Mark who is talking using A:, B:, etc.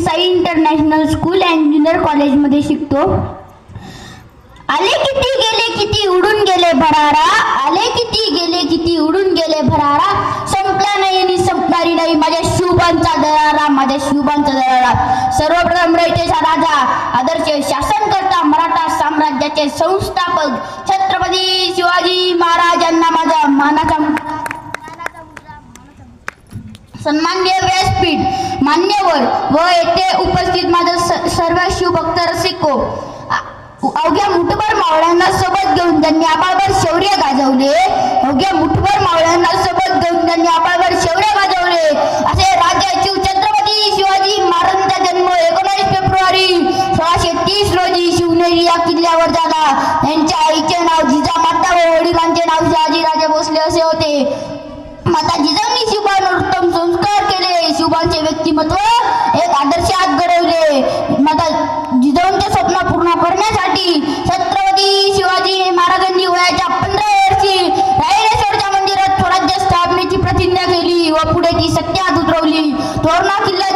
A: Sai international school and junior कॉलेजमध्ये शिकतो. आले किती गेले किती उडून गेले भरारा, आले किती गेले किती उडून गेले भरारा, संपला नाही आणि संपणारी नाही माझ्या शिवबांचा दरारा, माझ्या शिवबांचा दरारा. सर्वप्रथम रयतेचा राजा, आदर्श शासन करता मराठा साम्राज्याचे संस्थापक छत्रपती शिवाजी महाराजांना माझा मानाचा सन्माननीय व्यासपीठ, मान्यवर व येथे उपस्थित माझं सर्व शिवभक्त रसिको, अवघ्या मुठभर मावळ्यांना सोबत घेऊन त्यांनी आबाळभर शौर्य गाजवले, अवघ्या मुठभर मावळ्यांना सोबत घेऊन त्यांनी आबाळभर शौर्य गाजवले. असे राजा छत्रपती शिवाजी महाराजांचा जन्म 19 फेब्रुवारी 1630 रोजी शिवनेरी या किल्ल्यावर झाला. यांच्या आईचे नाव जिजामाता व वडिलांचे नाव शहाजीराजे भोसले असे होते. माता जिजाऊंनी शिवबांवर उत्तम संस्कार केले, शिवबांचे व्यक्तिमत्व एक आदर्शात घडवले. माता जिजाऊंचे स्वप्न पूर्ण करण्यासाठी छत्रपती शिवाजी महाराजांनी वयाच्या 15 वर्षी रायरेश्वरच्या मंदिरात स्वराज्य स्थापनेची प्रतिज्ञा केली व पुढे ती सत्यात उतरवली. तोरणा किल्ला